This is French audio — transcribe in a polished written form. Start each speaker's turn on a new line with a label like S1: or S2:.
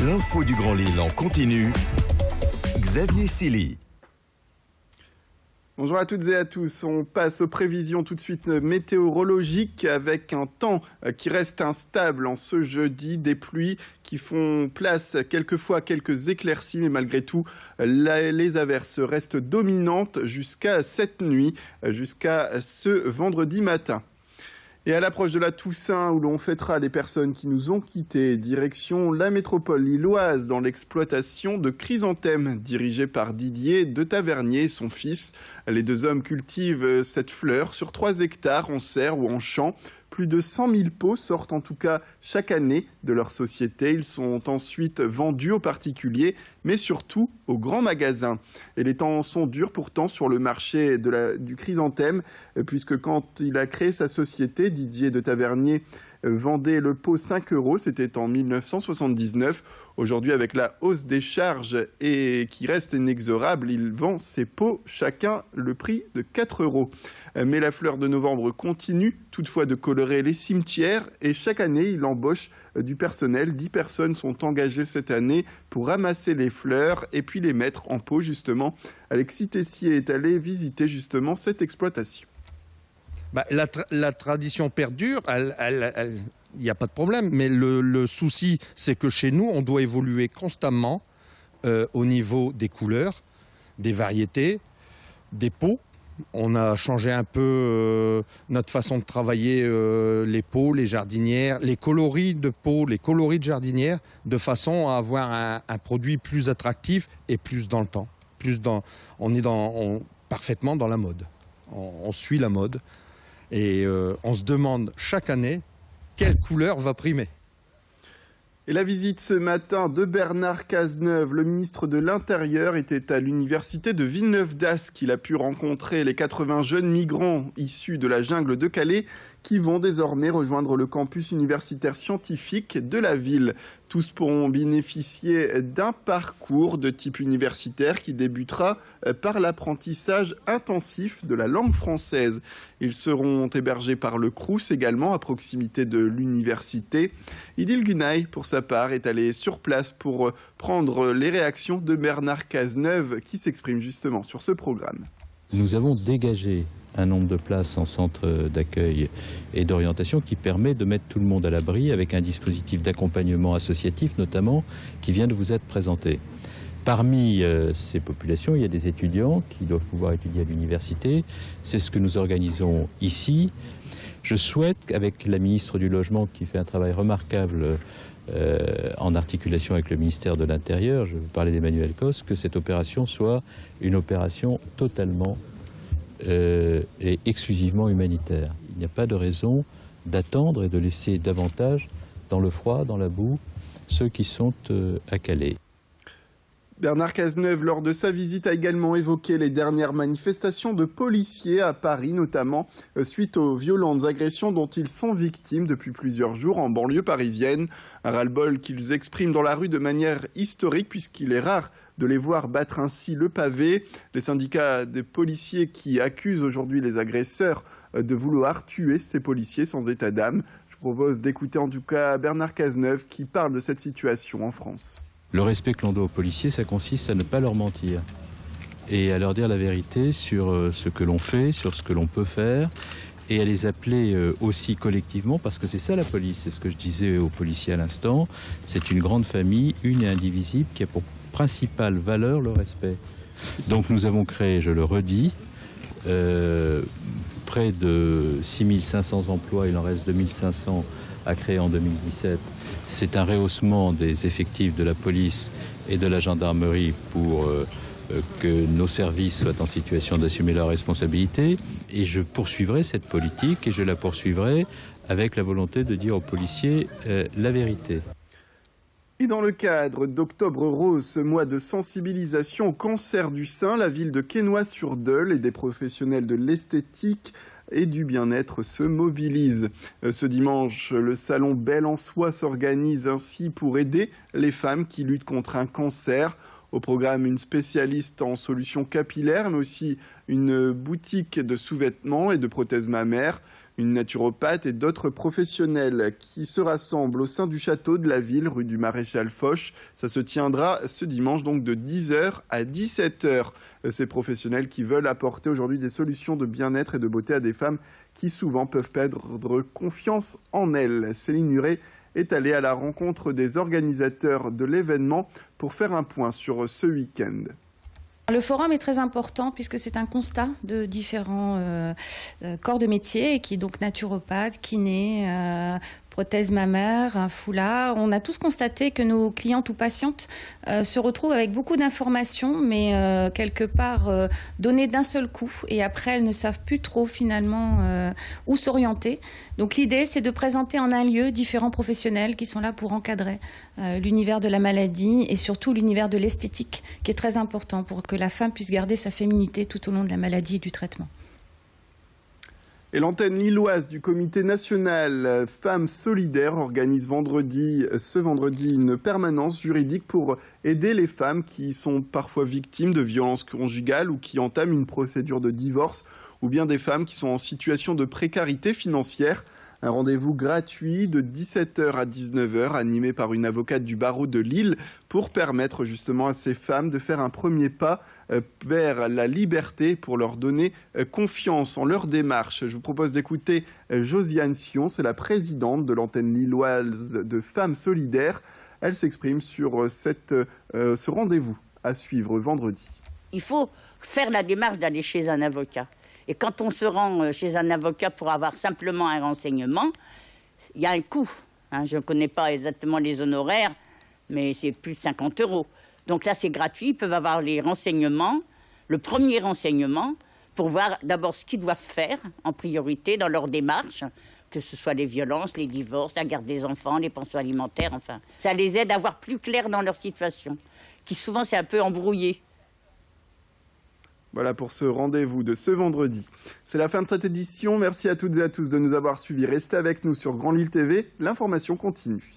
S1: L'info du Grand Lille en continu. Xavier Silly.
S2: Bonjour à toutes et à tous, on passe aux prévisions tout de suite météorologiques avec un temps qui reste instable en ce jeudi, des pluies qui font place quelquefois à quelques éclaircies, mais malgré tout les averses restent dominantes jusqu'à cette nuit, jusqu'à ce vendredi matin. Et à l'approche de la Toussaint, où l'on fêtera les personnes qui nous ont quittés, direction la métropole lilloise dans l'exploitation de chrysanthèmes, dirigée par Didier de Tavernier et son fils. Les deux hommes cultivent cette fleur sur 3 hectares en serre ou en champ. Plus de 100 000 pots sortent en tout cas chaque année de leur société. Ils sont ensuite vendus aux particuliers, mais surtout aux grands magasins. Et les temps sont durs pourtant sur le marché du chrysanthème, puisque quand il a créé sa société, Didier de Tavernier vendait le pot 5 €, c'était en 1979. Aujourd'hui, avec la hausse des charges et qui reste inexorable, il vend ses pots chacun le prix de 4 €. Mais la fleur de novembre continue toutefois de colorer les cimetières et chaque année, il embauche du personnel. 10 personnes sont engagées cette année pour ramasser les fleurs et puis les mettre en pot justement. Alexis Tessier est allé visiter justement cette exploitation.
S3: La tradition perdure, il n'y a pas de problème, mais le souci, c'est que chez nous, on doit évoluer constamment au niveau des couleurs, des variétés, des pots. On a changé un peu notre façon de travailler les pots, les jardinières, les coloris de pots, les coloris de jardinières, de façon à avoir un produit plus attractif et plus dans le temps. On est parfaitement dans la mode. On suit la mode et on se demande chaque année quelle couleur va primer.
S2: Et la visite ce matin de Bernard Cazeneuve, le ministre de l'Intérieur, était à l'université de Villeneuve-d'Ascq. Il a pu rencontrer les 80 jeunes migrants issus de la jungle de Calais qui vont désormais rejoindre le campus universitaire scientifique de la ville. Tous pourront bénéficier d'un parcours de type universitaire qui débutera par l'apprentissage intensif de la langue française. Ils seront hébergés par le Crous également à proximité de l'université. Idil Gunay, pour sa part, est allé sur place pour prendre les réactions de Bernard Cazeneuve qui s'exprime justement sur ce programme.
S4: Nous avons dégagé un nombre de places en centre d'accueil et d'orientation qui permet de mettre tout le monde à l'abri avec un dispositif d'accompagnement associatif notamment qui vient de vous être présenté. Parmi ces populations, il y a des étudiants qui doivent pouvoir étudier à l'université. C'est ce que nous organisons ici. Je souhaite, avec la ministre du Logement qui fait un travail remarquable en articulation avec le ministère de l'Intérieur, je veux parler d'Emmanuel Cos, que cette opération soit une opération totalement et exclusivement humanitaire. Il n'y a pas de raison d'attendre et de laisser davantage dans le froid, dans la boue, ceux qui sont à Calais.
S2: Bernard Cazeneuve, lors de sa visite, a également évoqué les dernières manifestations de policiers à Paris, notamment suite aux violentes agressions dont ils sont victimes depuis plusieurs jours en banlieue parisienne. Un ras-le-bol qu'ils expriment dans la rue de manière historique, puisqu'il est rare de les voir battre ainsi le pavé. Les syndicats des policiers qui accusent aujourd'hui les agresseurs de vouloir tuer ces policiers sans état d'âme. Je propose d'écouter en tout cas Bernard Cazeneuve qui parle de cette situation en France.
S4: Le respect que l'on doit aux policiers, ça consiste à ne pas leur mentir et à leur dire la vérité sur ce que l'on fait, sur ce que l'on peut faire et à les appeler aussi collectivement, parce que c'est ça la police, c'est ce que je disais aux policiers à l'instant, c'est une grande famille, une et indivisible, qui a pour principale valeur le respect. Donc nous avons créé, je le redis, près de 6500 emplois, il en reste 2500 à créer en 2017. C'est un rehaussement des effectifs de la police et de la gendarmerie pour que nos services soient en situation d'assumer leurs responsabilités. Et je poursuivrai cette politique et je la poursuivrai avec la volonté de dire aux policiers la vérité.
S2: Et dans le cadre d'Octobre Rose, ce mois de sensibilisation au cancer du sein, la ville de Quesnoy-sur-Deuil et des professionnels de l'esthétique et du bien-être se mobilisent. Ce dimanche, le salon Belle en Soi s'organise ainsi pour aider les femmes qui luttent contre un cancer. Au programme, une spécialiste en solutions capillaires, mais aussi une boutique de sous-vêtements et de prothèses mammaires. Une naturopathe et d'autres professionnels qui se rassemblent au sein du château de la ville, rue du Maréchal Foch. Ça se tiendra ce dimanche donc de 10h à 17h. Ces professionnels qui veulent apporter aujourd'hui des solutions de bien-être et de beauté à des femmes qui souvent peuvent perdre confiance en elles. Céline Nuret est allée à la rencontre des organisateurs de l'événement pour faire un point sur ce week-end.
S5: Le forum est très important puisque c'est un constat de différents corps de métier, qui est donc naturopathe, kiné, prothèse mammaire, un foulard. On a tous constaté que nos clientes ou patientes se retrouvent avec beaucoup d'informations, mais quelque part données d'un seul coup. Et après, elles ne savent plus trop finalement où s'orienter. Donc l'idée, c'est de présenter en un lieu différents professionnels qui sont là pour encadrer l'univers de la maladie et surtout l'univers de l'esthétique, qui est très important pour que la femme puisse garder sa féminité tout au long de la maladie et du traitement.
S2: Et l'antenne lilloise du comité national Femmes Solidaires organise ce vendredi une permanence juridique pour aider les femmes qui sont parfois victimes de violences conjugales ou qui entament une procédure de divorce, ou bien des femmes qui sont en situation de précarité financière. Un rendez-vous gratuit de 17h à 19h animé par une avocate du barreau de Lille pour permettre justement à ces femmes de faire un premier pas vers la liberté, pour leur donner confiance en leur démarche. Je vous propose d'écouter Josiane Sion, c'est la présidente de l'antenne lilloise de Femmes Solidaires. Elle s'exprime sur ce rendez-vous à suivre vendredi.
S6: Il faut faire la démarche d'aller chez un avocat. Et quand on se rend chez un avocat pour avoir simplement un renseignement, il y a un coût. Je ne connais pas exactement les honoraires, mais c'est plus de 50 €. Donc là, c'est gratuit. Ils peuvent avoir les renseignements, le premier renseignement, pour voir d'abord ce qu'ils doivent faire en priorité dans leur démarche, que ce soit les violences, les divorces, la garde des enfants, les pensions alimentaires, enfin. Ça les aide à voir plus clair dans leur situation, qui souvent c'est un peu embrouillé.
S2: Voilà pour ce rendez-vous de ce vendredi. C'est la fin de cette édition. Merci à toutes et à tous de nous avoir suivis. Restez avec nous sur Grand Lille TV. L'information continue.